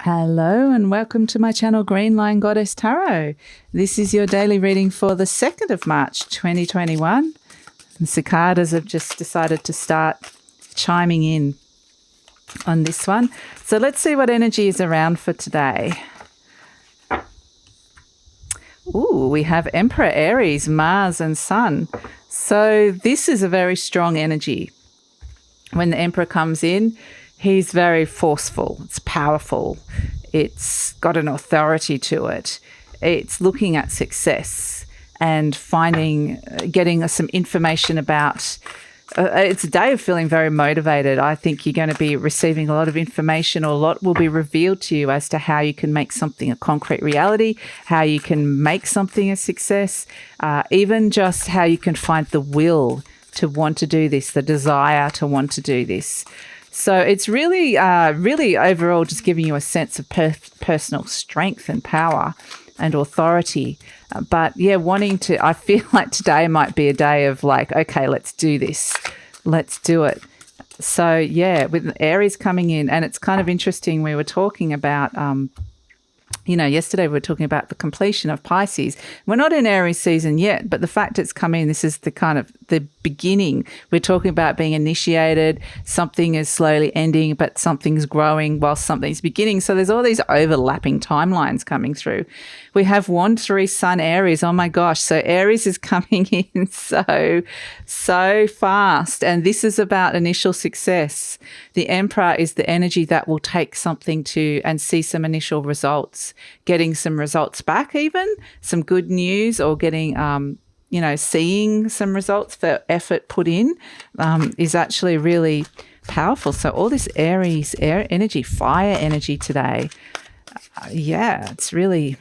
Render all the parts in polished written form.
Hello and welcome to my channel Green Lion Goddess Tarot. This is your daily reading for the 2nd of March 2021. The cicadas have just decided to start chiming in on this one. So let's see what energy is around for today. Ooh, we have Emperor Aries, Mars and Sun. So this is a very strong energy. When the Emperor comes in, he's very forceful. It's powerful. It's got an authority to it. It's looking at success and getting some information about. It's a day of feeling very motivated. I think you're going to be receiving a lot of information, or a lot will be revealed to you as to how you can make something a concrete reality, how you can make something a success, even just how you can find the will to want to do this, the desire to want to do this. So it's really overall just giving you a sense of personal strength and power and authority. But yeah, I feel like today might be a day of like, okay, let's do this. Let's do it. So yeah, with Aries coming in, and it's kind of interesting. We were talking about, yesterday we were talking about the completion of Pisces. We're not in Aries season yet, but the fact it's come in, this is the kind of the beginning. We're talking about being initiated. Something is slowly ending, but something's growing while something's beginning. So there's all these overlapping timelines coming through. We have Wand 3 Sun Aries. Oh my gosh. So Aries is coming in so fast. And this is about initial success. The Emperor is the energy that will take something to and see some initial results, getting some results back, even some good news, or getting, seeing some results for effort put in is actually really powerful. So all this Aries air energy, fire energy today. It's really,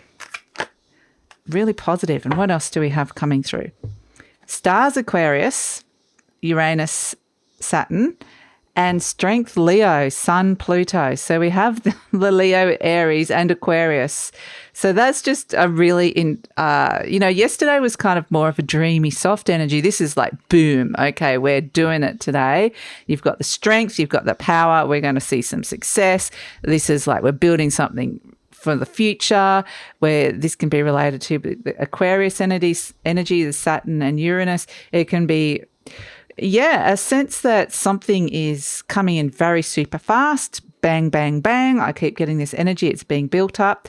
really positive. And what else do we have coming through? Stars Aquarius, Uranus, Saturn, and strength Leo, Sun, Pluto. So we have the Leo, Aries and Aquarius. So that's just a really, yesterday was kind of more of a dreamy, soft energy. This is like, boom, okay, we're doing it today. You've got the strength, you've got the power. We're going to see some success. This is like we're building something for the future, where this can be related to the Aquarius energy, the Saturn and Uranus. It can be a sense that something is coming in very super fast, bang, bang, bang. I keep getting this energy. It's being built up,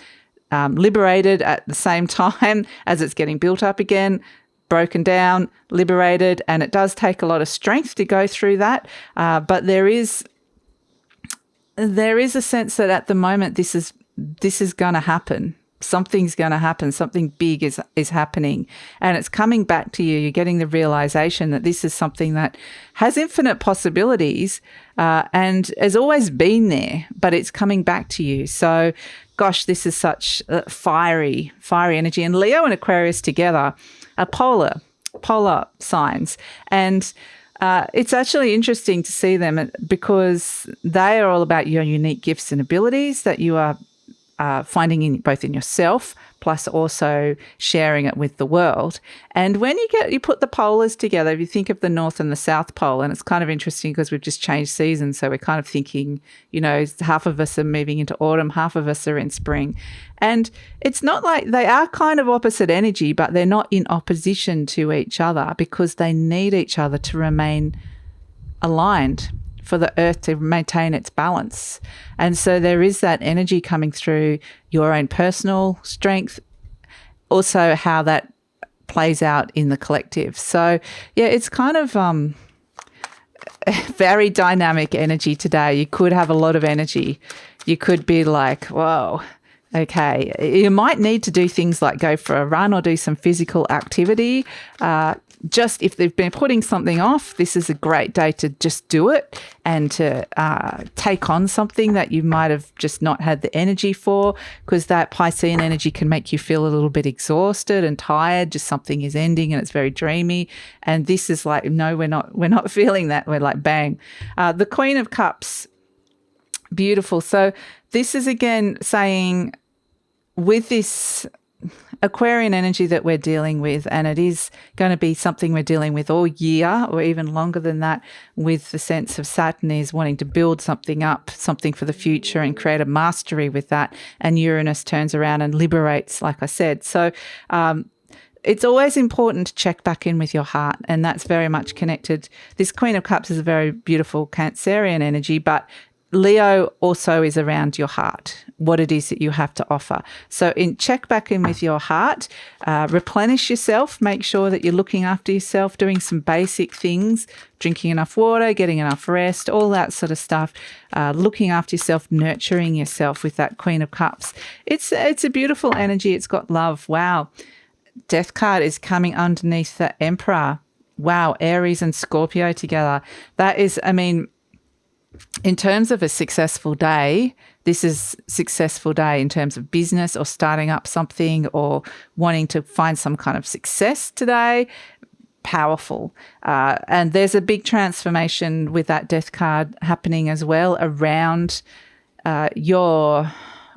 liberated at the same time as it's getting built up again, broken down, liberated. And it does take a lot of strength to go through that. But there is a sense that at the moment this is going to happen. Something's going to happen. Something big is happening, and it's coming back to you. You're getting the realization that this is something that has infinite possibilities and has always been there, but it's coming back to you. So, gosh, this is such fiery energy. And Leo and Aquarius together are polar signs, and it's actually interesting to see them because they are all about your unique gifts and abilities that you are finding both in yourself, plus also sharing it with the world. And when you put the polars together, if you think of the North and the South Pole, and it's kind of interesting because we've just changed seasons, so we're kind of thinking, half of us are moving into autumn, half of us are in spring. And it's not like they are kind of opposite energy, but they're not in opposition to each other because they need each other to remain aligned, for the earth to maintain its balance. And so there is that energy coming through your own personal strength, also how that plays out in the collective. So yeah, it's kind of very dynamic energy today. You could have a lot of energy. You could be like, whoa, okay. You might need to do things like go for a run or do some physical activity. Just if they've been putting something off, this is a great day to just do it and to take on something that you might have just not had the energy for, because that Piscean energy can make you feel a little bit exhausted and tired. Just something is ending and it's very dreamy. And this is like, no, we're not feeling that. We're like, bang. The Queen of Cups, beautiful. So this is again saying with this Aquarian energy that we're dealing with, and it is going to be something we're dealing with all year or even longer than that, with the sense of Saturn is wanting to build something up, something for the future, and create a mastery with that. And Uranus turns around and liberates, like I said. So it's always important to check back in with your heart, and that's very much connected. This Queen of Cups is a very beautiful Cancerian energy, but Leo also is around your heart, what it is that you have to offer. So check back in with your heart, replenish yourself, make sure that you're looking after yourself, doing some basic things, drinking enough water, getting enough rest, all that sort of stuff, looking after yourself, nurturing yourself with that Queen of Cups. It's a beautiful energy. It's got love. Wow. Death card is coming underneath the Emperor. Wow. Aries and Scorpio together. That is, I mean, in terms of a successful day, this is a successful day in terms of business or starting up something or wanting to find some kind of success today. Powerful. And there's a big transformation with that Death card happening as well around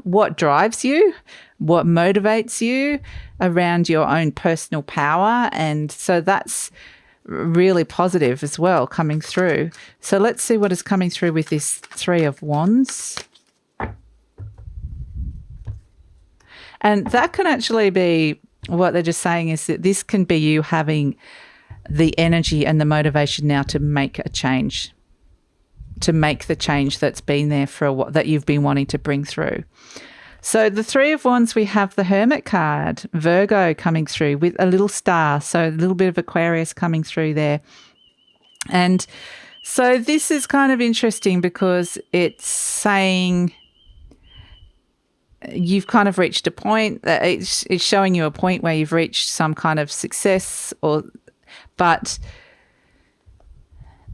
what drives you, what motivates you, around your own personal power. And so that's really positive as well coming through. So let's see what is coming through with this Three of Wands. And that can actually be, what they're just saying is that this can be you having the energy and the motivation now to make a change, to make the change that's been there for a while, that you've been wanting to bring through. So the Three of Wands, we have the Hermit card, Virgo coming through with a little star. So a little bit of Aquarius coming through there. And so this is kind of interesting because it's saying you've kind of reached a point. It's showing you a point where you've reached some kind of success, but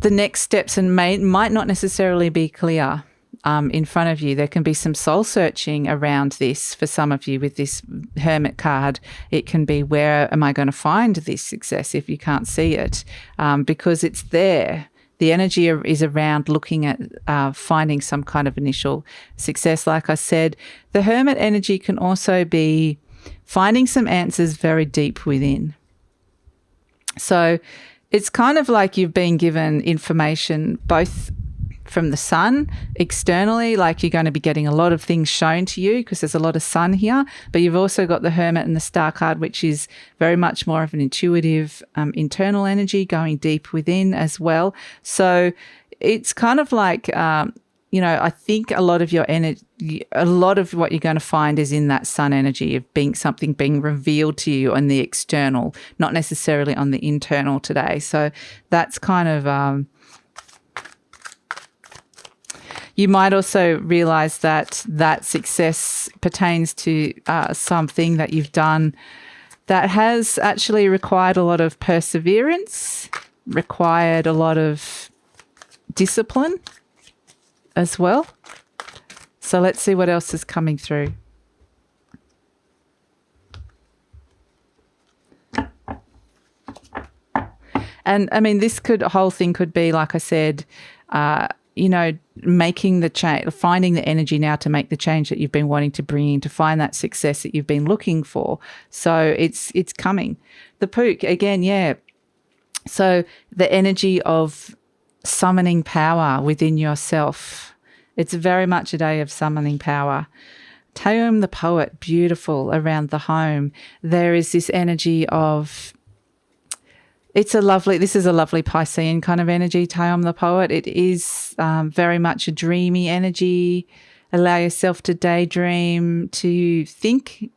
the next steps might not necessarily be clear. In front of you. There can be some soul searching around this for some of you with this Hermit card. It can be, where am I going to find this success if you can't see it? Because it's there. The energy is around looking at finding some kind of initial success. Like I said, the Hermit energy can also be finding some answers very deep within. So it's kind of like you've been given information both from the sun externally, like you're going to be getting a lot of things shown to you because there's a lot of sun here, but you've also got the Hermit and the Star card, which is very much more of an intuitive internal energy going deep within as well. So it's kind of like, I think a lot of your energy, a lot of what you're going to find is in that sun energy of something being revealed to you on the external, not necessarily on the internal today. So that's kind of, you might also realise that success pertains to something that you've done that has actually required a lot of perseverance, required a lot of discipline as well. So let's see what else is coming through. And I mean, this whole thing could be, like I said, making the change, finding the energy now to make the change that you've been wanting to bring in, to find that success that you've been looking for. So it's coming. The Pook, again, yeah. So the energy of summoning power within yourself. It's very much a day of summoning power. Taum the Poet, beautiful around the home. There is this energy of, this is a lovely Piscean kind of energy, Taum the Poet. It is very much a dreamy energy. Allow yourself to daydream, to think,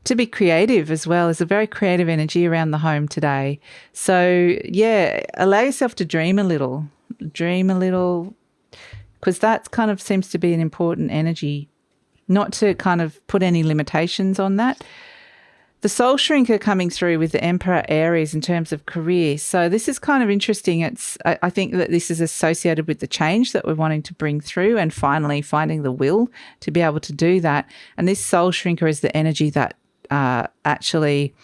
to be creative as well. There's a very creative energy around the home today. So, yeah, allow yourself to dream a little, because that kind of seems to be an important energy, not to kind of put any limitations on that. The Soul Shrinker coming through with the Emperor Aries in terms of career. So this is kind of interesting. I think that this is associated with the change that we're wanting to bring through and finally finding the will to be able to do that. And this Soul Shrinker is the energy that actually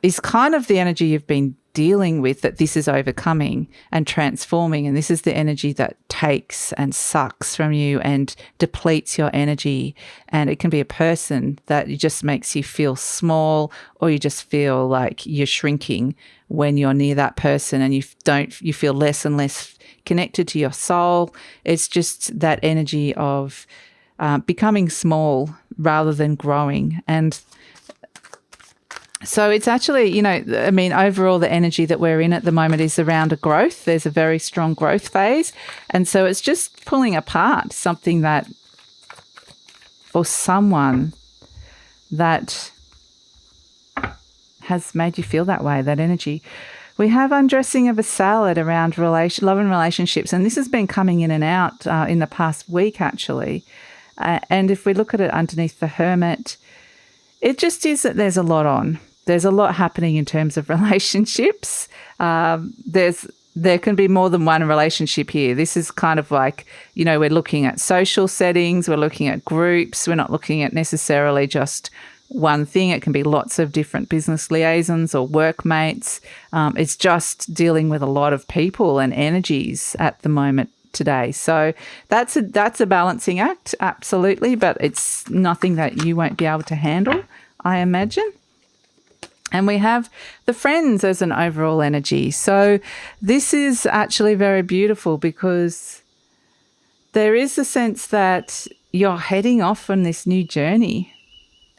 is kind of the energy you've been dealing with, that this is overcoming and transforming. And this is the energy that takes and sucks from you and depletes your energy. And it can be a person that just makes you feel small, or you just feel like you're shrinking when you're near that person, and you feel less and less connected to your soul. It's just that energy of becoming small rather than growing. And so it's actually, overall the energy that we're in at the moment is around a growth. There's a very strong growth phase. And so it's just pulling apart something that, or someone that has made you feel that way, that energy. We have undressing of a salad around love and relationships. And this has been coming in and out in the past week, actually. And if we look at it underneath the Hermit, it just is that there's a lot on. There's a lot happening in terms of relationships. There can be more than one relationship here. This is kind of like, we're looking at social settings, we're looking at groups, we're not looking at necessarily just one thing. It can be lots of different business liaisons or workmates. It's just dealing with a lot of people and energies at the moment today. So that's a balancing act, absolutely, but it's nothing that you won't be able to handle, I imagine. And we have the Friends as an overall energy. So this is actually very beautiful, because there is a sense that you're heading off on this new journey,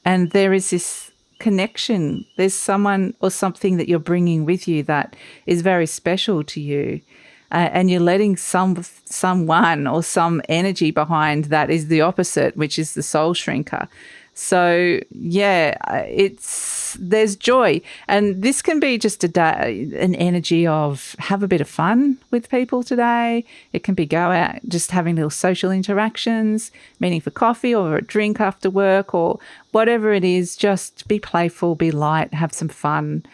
and there is this connection. There's someone or something that you're bringing with you that is very special to you. And you're letting someone or some energy behind that is the opposite, which is the soul shrinker. So, yeah, there's joy. And this can be just an energy of have a bit of fun with people today. It can be go out, just having little social interactions, meeting for coffee or a drink after work or whatever it is. Just be playful, be light, have some fun,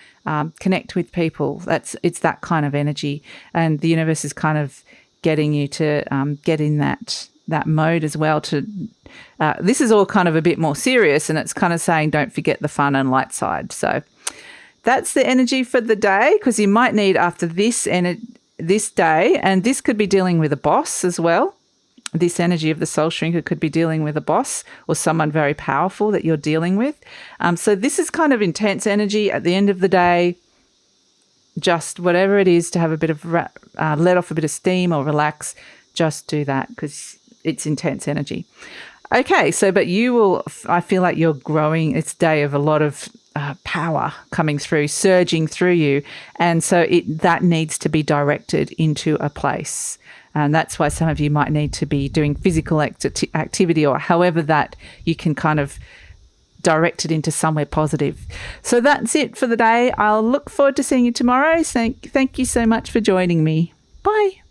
connect with people. It's that kind of energy. And the universe is kind of getting you to get in that mode as well. This is all kind of a bit more serious, and it's kind of saying don't forget the fun and light side. So that's the energy for the day, because you might need after this day, and this could be dealing with a boss as well. This energy of the soul shrinker could be dealing with a boss or someone very powerful that you're dealing with. So this is kind of intense energy at the end of the day. Just whatever it is to have a bit of let off a bit of steam or relax, just do that, because it's intense energy. Okay, but I feel like you're growing. It's a day of a lot of power coming through, surging through you. And so that needs to be directed into a place. And that's why some of you might need to be doing physical activity, or however that you can kind of direct it into somewhere positive. So that's it for the day. I'll look forward to seeing you tomorrow. Thank you so much for joining me. Bye.